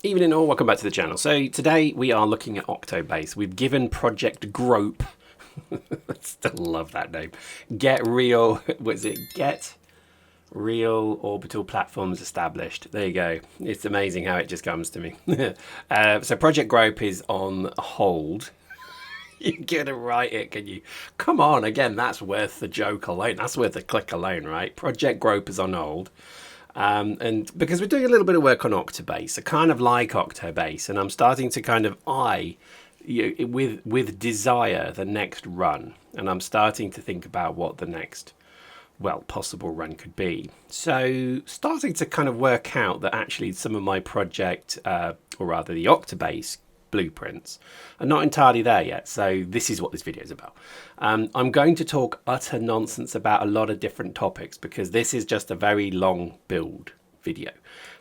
Evening all, welcome back to the channel. So today we are looking at OCTOBASE. We've given Project Grope, I still love that name, Get Real Orbital Platforms Established. There you go. It's amazing how it just comes to me. So Project Grope is on hold. You're gonna write it, can you? Come on, again, that's worth the joke alone. That's worth the click alone, right? Project Grope is on hold. And because we're doing a little bit of work on OCTOBASE, I kind of like OCTOBASE, and I'm starting to kind of eye, with desire, the next run. And I'm starting to think about what the next, well, possible run could be. So starting to kind of work out that actually some of my project, or rather the OCTOBASE blueprints, are not entirely there yet. So this is what this video is about. I'm going to talk utter nonsense about a lot of different topics because this is just a very long build video.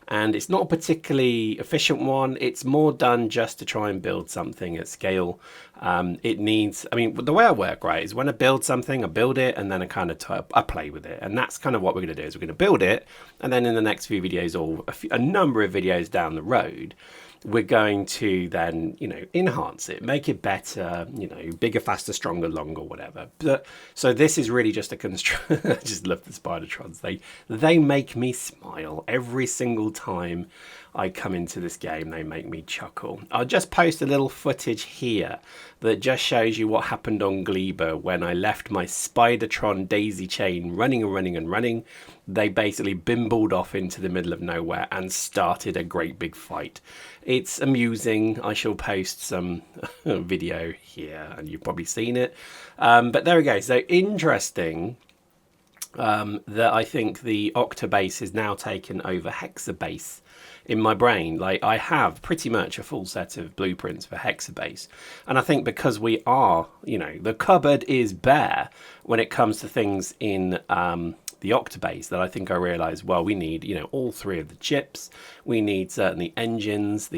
And it's not a particularly efficient one. It's more done just to try and build something at scale. It needs, I mean, the way I work, right, is when I build something, I build it and then I play with it. And that's kind of what we're going to do is we're going to build it. And then in the next few videos or a number of videos down the road, we're going to then, enhance it, make it better, bigger, faster, stronger, longer, whatever. But, so this is really just a construct. I just love the Spidertrons. They make me smile every single time I come into this game. They make me chuckle. I'll just post a little footage here that just shows you what happened on Gleba when I left my Spidertron daisy chain running and running and running. They basically bimbled off into the middle of nowhere and started a great big fight. It's amusing. I shall post some video here and you've probably seen it. But there we go. So interesting that I think the OCTOBASE is now taken over Hexabase in my brain. Like, I have pretty much a full set of blueprints for Hexabase. And I think because we are, the cupboard is bare when it comes to things in the OCTOBASE, that I think I realized, well, we need, all three of the chips. We need certainly engines,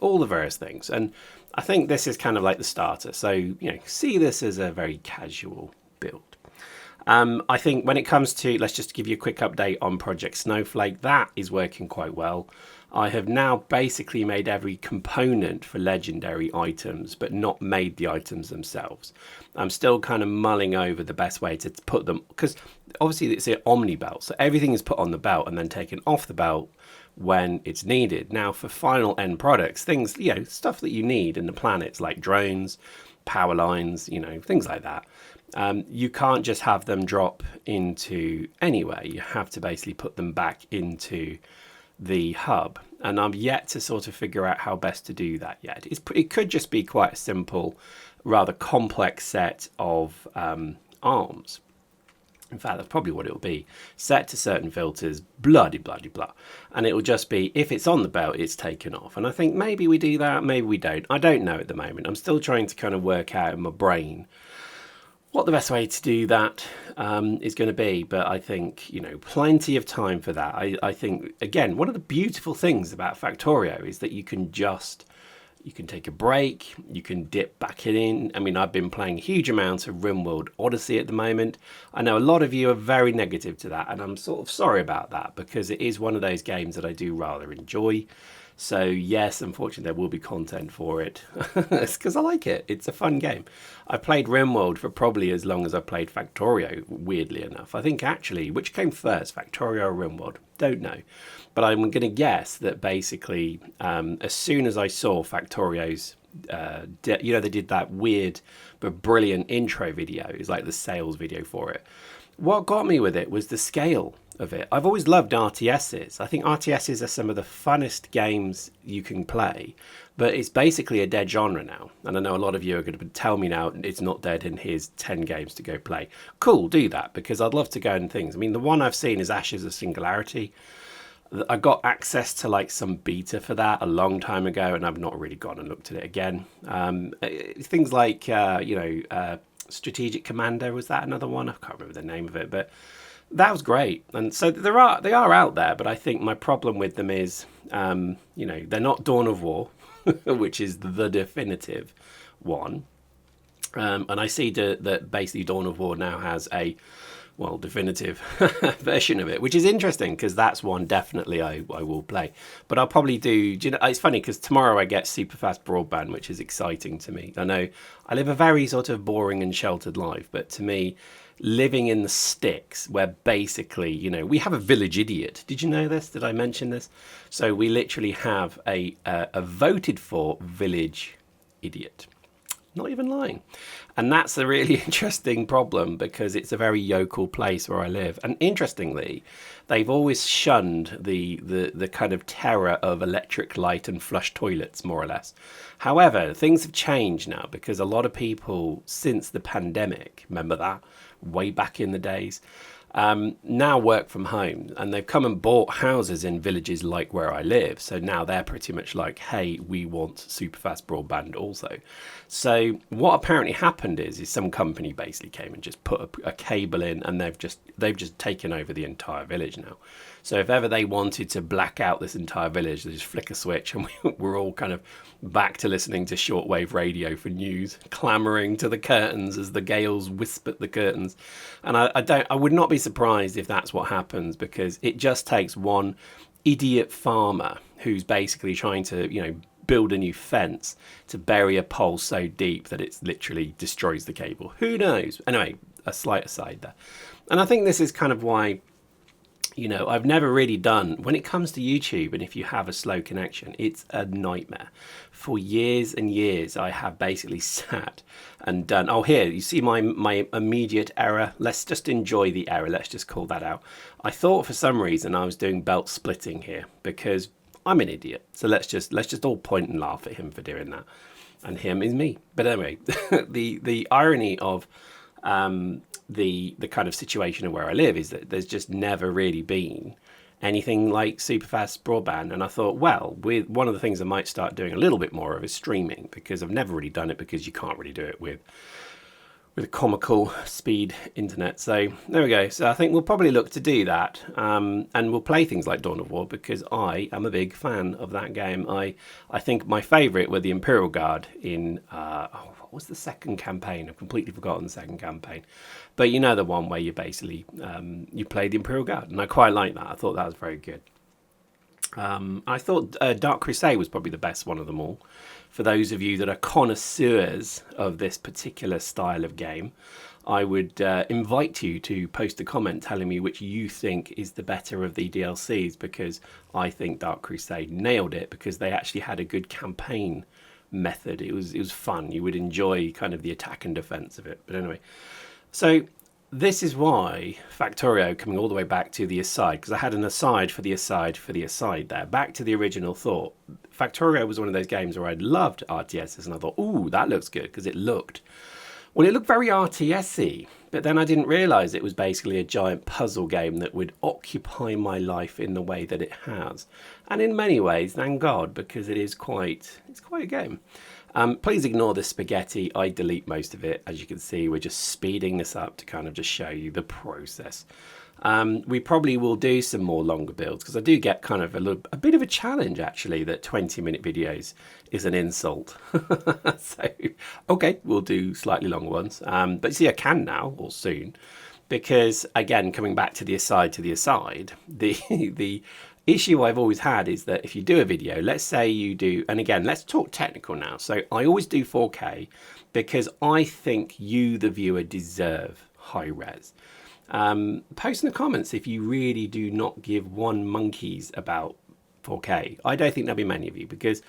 all the various things. And I think this is kind of like the starter. So, see this as a very casual build. I think when it comes to, let's just give you a quick update on Project Snowflake. That is working quite well. I have now basically made every component for legendary items, but not made the items themselves. I'm still kind of mulling over the best way to put them, because obviously it's an omni belt, so everything is put on the belt and then taken off the belt when it's needed. Now for final end products, things, stuff that you need in the planets like drones, power lines, things like that. You can't just have them drop into anywhere. You have to basically put them back into the hub, and I'm yet to sort of figure out how best to do that yet. It could just be quite a simple, rather complex set of arms. In fact, that's probably what it'll be. Set to certain filters, bloody, bloody, blah. And it will just be, if it's on the belt, it's taken off. And I think maybe we do that, maybe we don't. I don't know at the moment. I'm still trying to kind of work out in my brain what the best way to do that is going to be. But I think, plenty of time for that. I think, again, one of the beautiful things about Factorio is that you can take a break, you can dip back in. I mean, I've been playing huge amounts of RimWorld Odyssey at the moment. I know a lot of you are very negative to that, and I'm sort of sorry about that because it is one of those games that I do rather enjoy. So yes, unfortunately, there will be content for it. It's because I like it. It's a fun game. I played RimWorld for probably as long as I played Factorio, weirdly enough. I think actually, which came first, Factorio or RimWorld? Don't know. But I'm going to guess that basically, as soon as I saw Factorio's, they did that weird but brilliant intro video. It's like the sales video for it. What got me with it was the scale of it. I've always loved RTSs. I think RTSs are some of the funnest games you can play, but it's basically a dead genre now. And I know a lot of you are going to tell me now it's not dead and here's 10 games to go play. Cool, do that, because I'd love to go and things. I mean, the one I've seen is Ashes of Singularity. I got access to like some beta for that a long time ago, and I've not really gone and looked at it again. Things like, Strategic Commando, was that another one? I can't remember the name of it, but that was great. And so they are out there, but I think my problem with them is, they're not Dawn of War, which is the definitive one. And I see that basically Dawn of War now has a well, definitive version of it, which is interesting because that's one definitely I will play. But I'll probably do you know, it's funny because tomorrow I get super fast broadband, which is exciting to me. I know I live a very sort of boring and sheltered life, but to me, living in the sticks where basically, you know, we have a village idiot. Did you know this? Did I mention this? So we literally have a voted for village idiot. Not even lying. And that's a really interesting problem because it's a very yokel place where I live. And interestingly, they've always shunned the kind of terror of electric light and flush toilets, more or less. However, things have changed now because a lot of people since the pandemic, remember that, way back in the days, now work from home, and they've come and bought houses in villages like where I live. So now they're pretty much like, hey, we want super fast broadband also. So what apparently happened is some company basically came and just put a cable in, and they've just taken over the entire village now. So if ever they wanted to black out this entire village, they just flick a switch and we're all kind of back to listening to shortwave radio for news, clamoring to the curtains as the gales wisp at the curtains. And I would not be surprised if that's what happens, because it just takes one idiot farmer who's basically trying to, you know, build a new fence to bury a pole so deep that it literally destroys the cable. Who knows? Anyway, a slight aside there. And I think this is kind of why, you know, I've never really done, when it comes to YouTube, and if you have a slow connection, it's a nightmare. For years and years, I have basically sat and done, oh, here, you see my immediate error. Let's just enjoy the error. Let's just call that out. I thought for some reason I was doing belt splitting here because I'm an idiot. So let's just all point and laugh at him for doing that. And him is me. But anyway, the irony of the kind of situation of where I live is that there's just never really been anything like super fast broadband. And I thought, well, with one of the things I might start doing a little bit more of is streaming, because I've never really done it, because you can't really do it with a comical speed internet. So there we go. So I think we'll probably look to do that, and we'll play things like Dawn of War, because I am a big fan of that game. I think my favourite were the Imperial Guard in what was the second campaign? I've completely forgotten the second campaign, but you know, the one where you basically you play the Imperial Guard, and I quite like that. I thought that was very good. I thought Dark Crusade was probably the best one of them all. For those of you that are connoisseurs of this particular style of game, I would invite you to post a comment telling me which you think is the better of the DLCs, because I think Dark Crusade nailed it, because they actually had a good campaign method. It was fun. You would enjoy kind of the attack and defense of it. But anyway, so this is why Factorio, coming all the way back to the aside, because I had an aside for the aside for the aside there, back to the original thought. Factorio was one of those games where I loved RTSs, and I thought, ooh, that looks good, because it looked very RTS-y, but then I didn't realise it was basically a giant puzzle game that would occupy my life in the way that it has. And in many ways, thank God, because it's quite a game. Please ignore the spaghetti. I delete most of it. As you can see, we're just speeding this up to kind of just show you the process. We probably will do some more longer builds, because I do get kind of a bit of a challenge, actually, that 20-minute videos is an insult. So, okay, we'll do slightly longer ones. But see, I can now, or soon, because, again, coming back to the aside, the issue I've always had is that if you do a video, let's say you do, and again, let's talk technical now. So I always do 4K because I think you, the viewer, deserve high res. Post in the comments if you really do not give one monkeys about 4K. I don't think there'll be many of you, because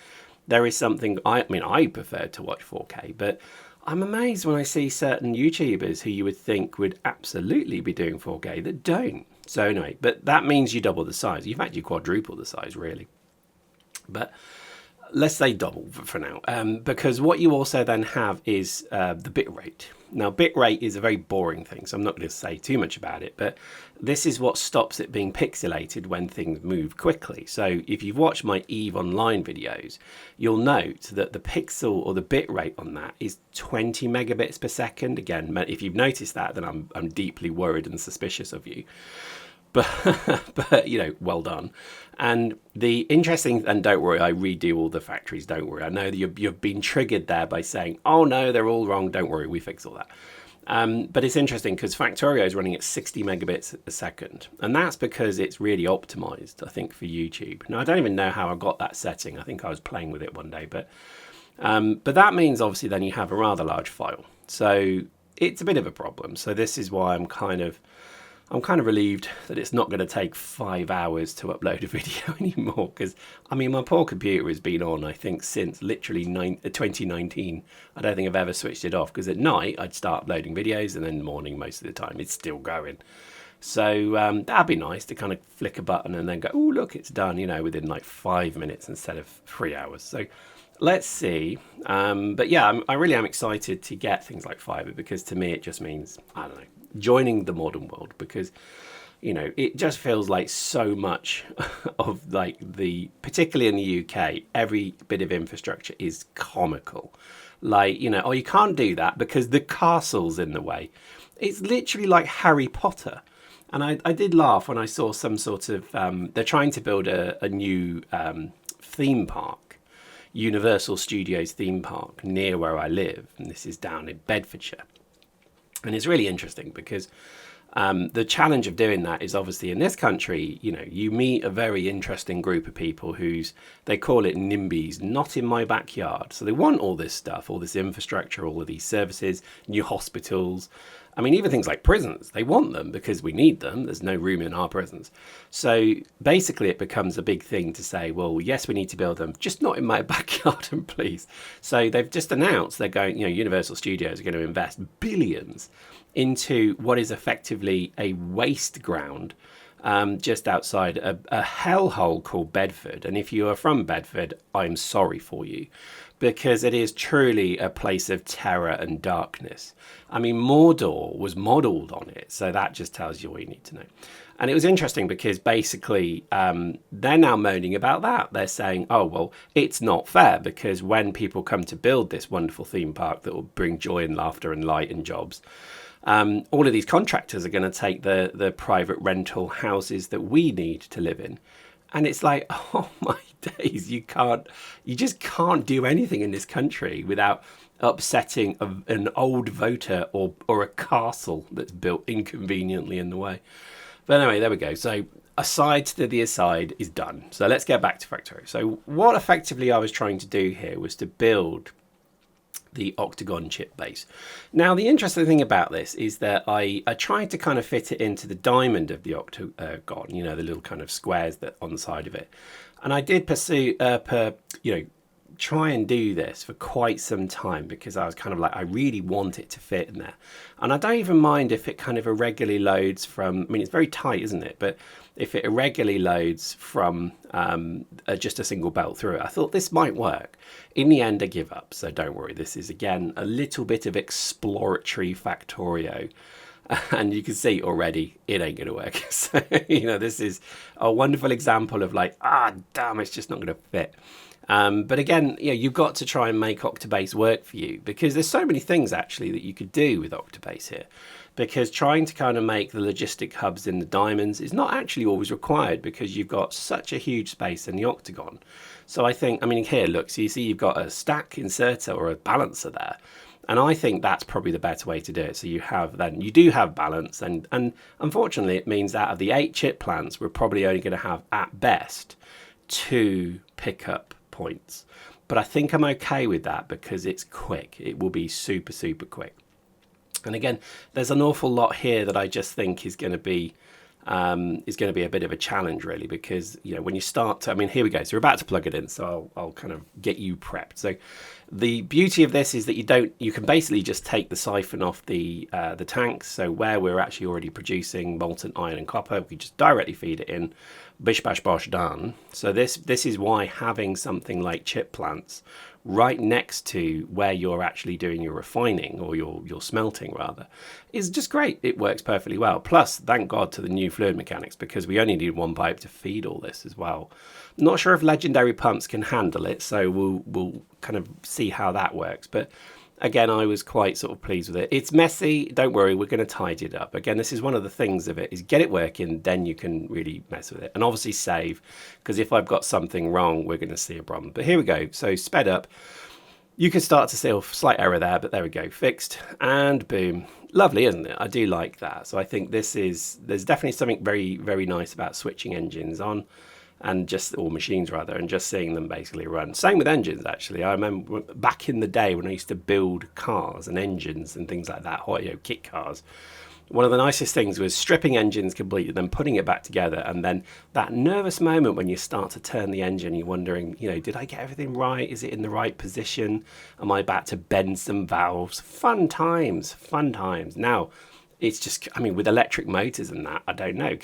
there is something, I mean, I prefer to watch 4K, but I'm amazed when I see certain YouTubers who you would think would absolutely be doing 4K that don't. So anyway, but that means you double the size. You've actually quadruple the size, really. But let's say double for now, because what you also then have is the bit rate. Now, bit rate is a very boring thing, so I'm not going to say too much about it, but this is what stops it being pixelated when things move quickly. So if you've watched my EVE Online videos, you'll note that the pixel or the bit rate on that is 20 megabits per second. Again, if you've noticed that, then I'm deeply worried and suspicious of you. But you know, well done. And the interesting, and don't worry, I redo all the factories, don't worry. I know that you've been triggered there by saying, oh no, they're all wrong, don't worry, we fix all that. But it's interesting because Factorio is running at 60 megabits a second. And that's because it's really optimized, I think, for YouTube. Now, I don't even know how I got that setting. I think I was playing with it one day. But that means, obviously, then you have a rather large file. So it's a bit of a problem. So this is why I'm kind of relieved that it's not going to take 5 hours to upload a video anymore. Because, I mean, my poor computer has been on, I think, since literally 2019. I don't think I've ever switched it off. Because at night, I'd start uploading videos. And then in the morning, most of the time, it's still going. So that'd be nice to kind of flick a button and then go, oh, look, it's done, you know, within like 5 minutes instead of 3 hours. So let's see. But yeah, I really am excited to get things like fiber, because to me, it just means, I don't know, joining the modern world, because you know it just feels like so much of like particularly in the UK, every bit of infrastructure is comical. Like, you know, oh, you can't do that because the castle's in the way. It's literally like Harry Potter. And I did laugh when I saw some sort of they're trying to build a new theme park, Universal Studios theme park, near where I live, and this is down in Bedfordshire. And it's really interesting because the challenge of doing that is, obviously in this country, you know, you meet a very interesting group of people they call it NIMBYs, not in my backyard. So they want all this stuff, all this infrastructure, all of these services, new hospitals. I mean, even things like prisons, they want them because we need them. There's no room in our prisons. So basically it becomes a big thing to say, well, yes, we need to build them, just not in my backyard, and please. So they've just announced they're going, you know, Universal Studios are going to invest billions into what is effectively a waste ground just outside a hellhole called Bedford. And if you are from Bedford, I'm sorry for you, because it is truly a place of terror and darkness. I mean, Mordor was modelled on it, so that just tells you all you need to know. And it was interesting because basically they're now moaning about that. They're saying, oh, well, it's not fair, because when people come to build this wonderful theme park that will bring joy and laughter and light and jobs, all of these contractors are going to take the private rental houses that we need to live in. And it's like, oh my days, you just can't do anything in this country without upsetting an old voter or a castle that's built inconveniently in the way. But anyway, there we go. So aside to the aside is done. So let's get back to Factorio. So what effectively I was trying to do here was to build the octagon chip base. Now, the interesting thing about this is that I tried to kind of fit it into the diamond of the octagon, you know, the little kind of squares that on the side of it. And I did try and do this for quite some time, because I was kind of like, I really want it to fit in there. And I don't even mind if it kind of irregularly loads from, I mean, it's very tight, isn't it? But if it irregularly loads from just a single belt through it, I thought this might work. In the end, I give up. So don't worry. This is, again, a little bit of exploratory Factorio. And you can see already it ain't going to work. So, you know, this is a wonderful example of like, damn, it's just not going to fit. But again, you know, you've got to try and make OCTOBASE work for you, because there's so many things actually that you could do with OCTOBASE here. Because trying to kind of make the logistic hubs in the diamonds is not actually always required, because you've got such a huge space in the octagon. So I think, I mean, here, look, so you see you've got a stack inserter or a balancer there. And I think that's probably the better way to do it. So you do have balance. And unfortunately, it means out of the 8 chip plants, we're probably only going to have, at best, 2 pickup points. But I think I'm okay with that, because it's quick. It will be super, super quick. And again, there's an awful lot here that I just think is going to be a bit of a challenge, really, because, you know, when you start to, I mean, here we go. So we're about to plug it in, so I'll kind of get you prepped. So the beauty of this is that you can basically just take the siphon off the tanks. So where we're actually already producing molten iron and copper, we can just directly feed it in, bish bash bosh, done. So this is why having something like chip plants right next to where you're actually doing your refining, or your smelting rather, is just great. It works perfectly well. Plus, thank God to the new fluid mechanics, because we only need one pipe to feed all this as well. Not sure if legendary pumps can handle it, so we'll kind of see how that works. But again, I was quite sort of pleased with it. It's messy. Don't worry, we're going to tidy it up. Again, this is one of the things of it, is get it working, then you can really mess with it. And obviously save, because if I've got something wrong, we're going to see a problem. But here we go. So sped up. You can start to see a slight error there, but there we go, fixed, and boom. Lovely, isn't it? I do like that. So I think there's definitely something very, very nice about switching engines on and just, or machines rather, and just seeing them basically run. Same with engines, actually. I remember back in the day when I used to build cars and engines and things like that, kit cars. One of the nicest things was stripping engines completely, then putting it back together, and then that nervous moment when you start to turn the engine, you're wondering, did I get everything right? Is it in the right position? Am I about to bend some valves? Fun times, fun times. Now, it's just, with electric motors and that, I don't know.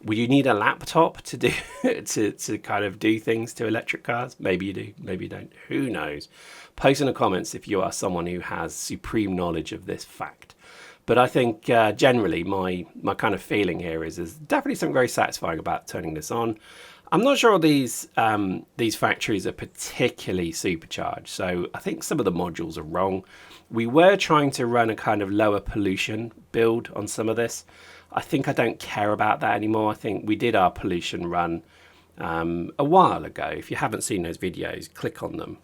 Will you need a laptop to do to kind of do things to electric cars? Maybe you do, maybe you don't. Who knows? Post in the comments if you are someone who has supreme knowledge of this fact. But I think generally my kind of feeling here is there's definitely something very satisfying about turning this on. I'm not sure these factories are particularly supercharged, so I think some of the modules are wrong. We were trying to run a kind of lower pollution build on some of this. I think I don't care about that anymore. I think we did our pollution run a while ago. If you haven't seen those videos, click on them,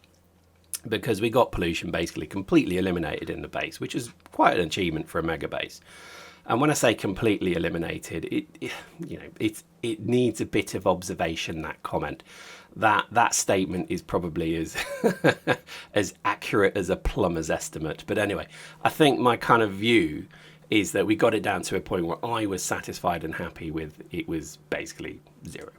because we got pollution basically completely eliminated in the base, which is quite an achievement for a mega base. And when I say completely eliminated, it needs a bit of observation, that comment. That statement is probably as as accurate as a plumber's estimate. But anyway, I think my kind of view is that we got it down to a point where I was satisfied and happy with it was basically zero.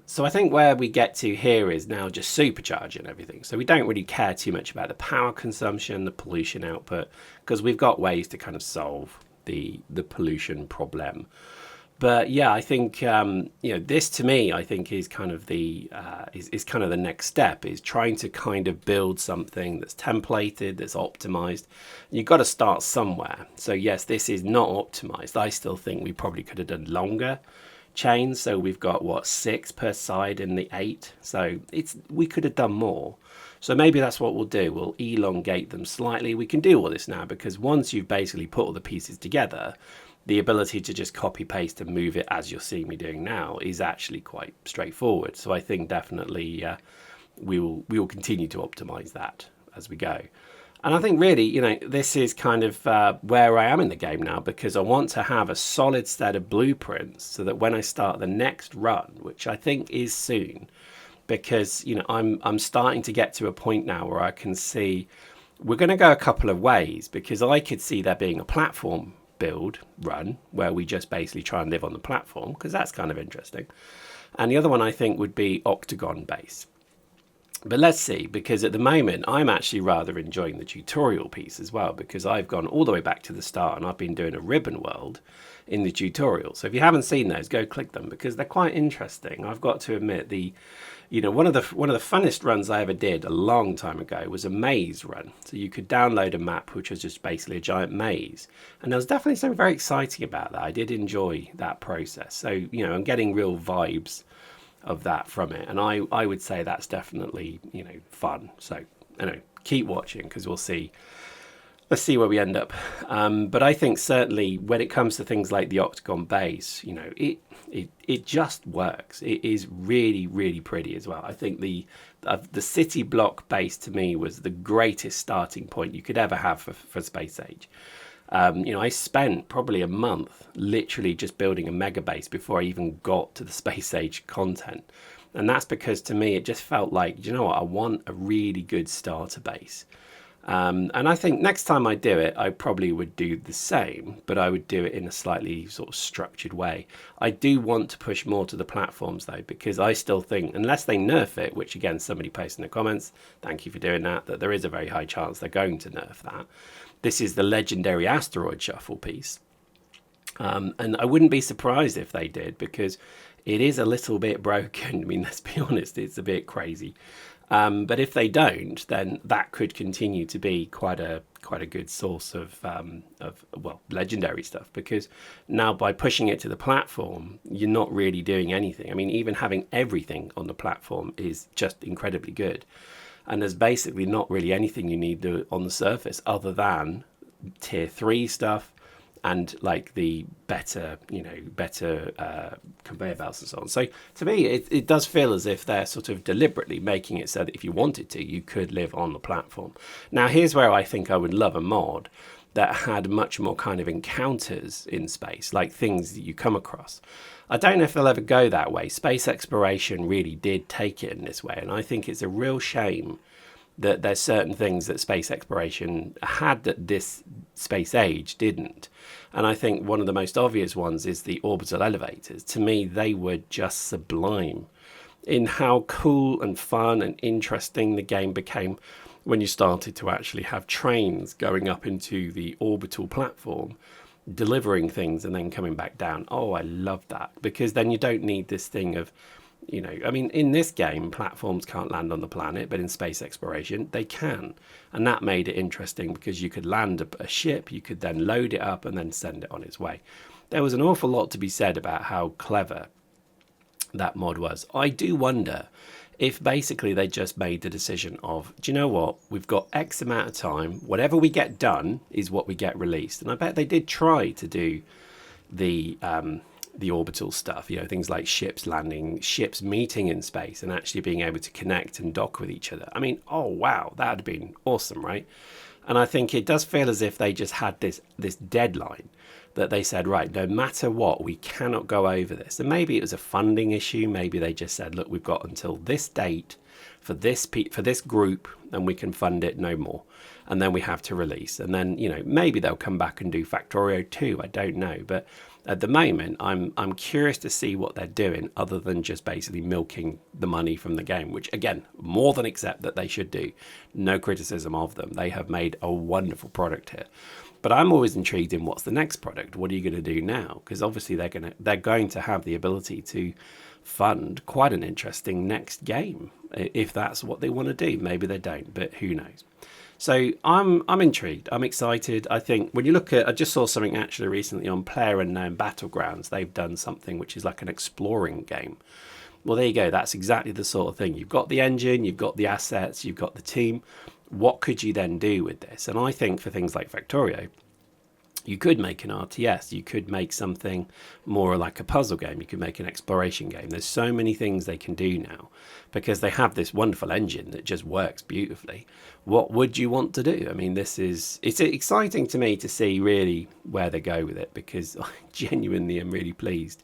So I think where we get to here is now just supercharging everything. So we don't really care too much about the power consumption, the pollution output, because we've got ways to kind of solve the pollution problem. But yeah, I think this to me, I think is kind of the kind of the next step, is trying to kind of build something that's templated, that's optimized. You've got to start somewhere. So yes, this is not optimized. I still think we probably could have done longer chains. So we've got 6 per side in the 8. So we could have done more. So maybe that's what we'll do. We'll elongate them slightly. We can do all this now because once you've basically put all the pieces together, the ability to just copy paste and move it as you're seeing me doing now is actually quite straightforward. So I think definitely we will continue to optimize that as we go. And I think really, this is kind of where I am in the game now, because I want to have a solid set of blueprints so that when I start the next run, which I think is soon, because I'm starting to get to a point now where I can see we're going to go a couple of ways, because I could see there being a platform build run where we just basically try and live on the platform, because that's kind of interesting. And the other one I think would be octagon base. But let's see, because at the moment I'm actually rather enjoying the tutorial piece as well, because I've gone all the way back to the start and I've been doing a ribbon world in the tutorial. So if you haven't seen those, go click them because they're quite interesting. I've got to admit, one of the funnest runs I ever did a long time ago was a maze run. So you could download a map which was just basically a giant maze, and there was definitely something very exciting about that. I did enjoy that process. So I'm getting real vibes of that from it, and I would say that's definitely fun. So anyway, keep watching because we'll see. Let's see where we end up. But I think certainly when it comes to things like the octagon base, it just works. It is really, really pretty as well. I think the city block base to me was the greatest starting point you could ever have for Space Age. I spent probably a month literally just building a mega base before I even got to the Space Age content. And that's because to me, it just felt like, I want a really good starter base. And I think next time I do it, I probably would do the same, but I would do it in a slightly sort of structured way. I do want to push more to the platforms though, because I still think, unless they nerf it, which again, somebody posted in the comments, thank you for doing that there is a very high chance they're going to nerf that. This is the legendary asteroid shuffle piece. And I wouldn't be surprised if they did, because it is a little bit broken. I mean, let's be honest, it's a bit crazy. But if they don't, then that could continue to be quite a good source of legendary stuff, because now by pushing it to the platform, you're not really doing anything. I mean, even having everything on the platform is just incredibly good. And there's basically not really anything you need on the surface other than tier 3 stuff and like the better, conveyor belts and so on. So to me, it does feel as if they're sort of deliberately making it so that if you wanted to, you could live on the platform. Now, here's where I think I would love a mod that had much more kind of encounters in space, like things that you come across. I don't know if they'll ever go that way. Space exploration really did take it in this way, and I think it's a real shame that there's certain things that space exploration had that this space age didn't. And I think one of the most obvious ones is the orbital elevators. To me, they were just sublime in how cool and fun and interesting the game became when you started to actually have trains going up into the orbital platform, delivering things and then coming back down. Oh, I love that, because then you don't need this thing of, in this game, platforms can't land on the planet, but in space exploration, they can. And that made it interesting because you could land a ship, you could then load it up and then send it on its way. There was an awful lot to be said about how clever that mod was. I do wonder if basically they just made the decision of, do you know what, we've got X amount of time, whatever we get done is what we get released. And I bet they did try to do the orbital stuff, things like ships landing, ships meeting in space and actually being able to connect and dock with each other. I mean, oh wow, that would have been awesome, right? And I think it does feel as if they just had this deadline that they said, right, no matter what, we cannot go over this. And maybe it was a funding issue. Maybe they just said, look, we've got until this date for this group and we can fund it no more. And then we have to release. And then, maybe they'll come back and do Factorio 2. I don't know. But at the moment, I'm curious to see what they're doing other than just basically milking the money from the game, which, again, more than accept that they should do. No criticism of them. They have made a wonderful product here. But I'm always intrigued in what's the next product. What are you going to do now? Because obviously they're going to have the ability to fund quite an interesting next game if that's what they want to do. Maybe they don't, but who knows? So I'm intrigued. I'm excited. I think when you look at, I just saw something actually recently on PlayerUnknown Battlegrounds. They've done something which is like an exploring game. Well, there you go. That's exactly the sort of thing. You've got the engine, you've got the assets, you've got the team. What could you then do with this? And I think for things like Factorio, you could make an RTS, you could make something more like a puzzle game, you could make an exploration game. There's so many things they can do now because they have this wonderful engine that just works beautifully. What would you want to do? I mean, it's exciting to me to see really where they go with it, because I genuinely am really pleased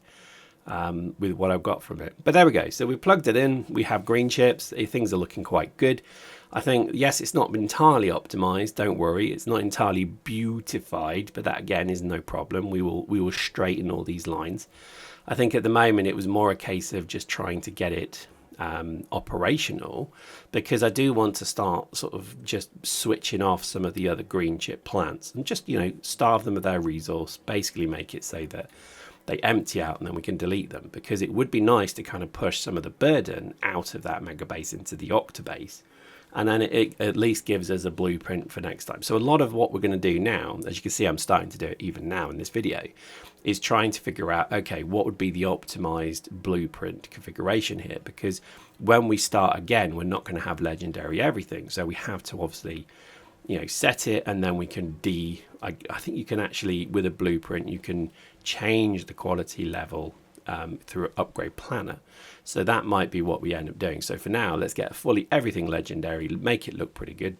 with what I've got from it. But there we go. So we plugged it in. We have green chips. Things are looking quite good. I think, yes, it's not entirely optimized. Don't worry. It's not entirely beautified, but that, again, is no problem. We will straighten all these lines. I think at the moment it was more a case of just trying to get it operational, because I do want to start sort of just switching off some of the other green chip plants and just, starve them of their resource, basically make it so that they empty out and then we can delete them, because it would be nice to kind of push some of the burden out of that mega base into the OCTOBASE. And then it at least gives us a blueprint for next time. So a lot of what we're going to do now, as you can see, I'm starting to do it even now in this video, is trying to figure out, okay, what would be the optimized blueprint configuration here? Because when we start again, we're not going to have legendary everything. So we have to obviously, set it, and then we can I think you can actually, with a blueprint, you can change the quality level through an upgrade planner. So that might be what we end up doing. So for now, let's get fully everything legendary, make it look pretty good,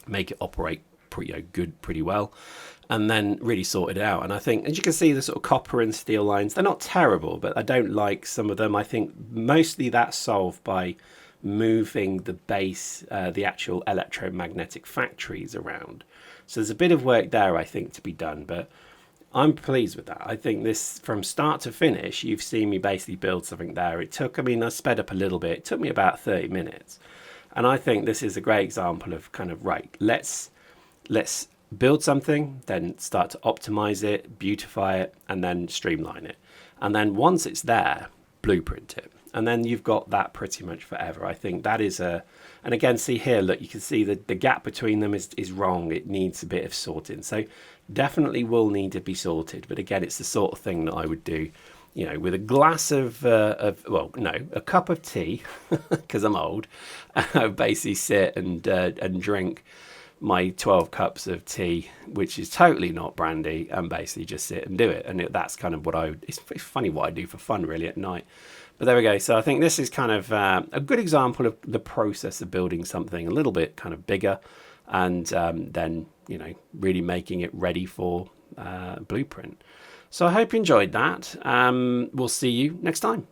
make it operate pretty well, and then really sort it out. And I think, as you can see, the sort of copper and steel lines, they're not terrible, but I don't like some of them. I think mostly that's solved by moving the base, the actual electromagnetic factories around. So there's a bit of work there, I think, to be done, but I'm pleased with that. I think this, from start to finish, you've seen me basically build something there. It took, I sped up a little bit. It took me about 30 minutes. And I think this is a great example of kind of, right, let's build something, then start to optimize it, beautify it, and then streamline it. And then once it's there, blueprint it. And then you've got that pretty much forever. I think that is and again, see here, look, you can see the gap between them is wrong. It needs a bit of sorting. So definitely will need to be sorted. But again, it's the sort of thing that I would do, with a glass of a cup of tea, because I'm old. I basically sit and drink my 12 cups of tea, which is totally not brandy, and basically just sit and do it. And that's kind of what it's funny what I do for fun really at night. But there we go. So I think this is kind of a good example of the process of building something a little bit kind of bigger, and then, you know, really making it ready for Blueprint. So I hope you enjoyed that. We'll see you next time.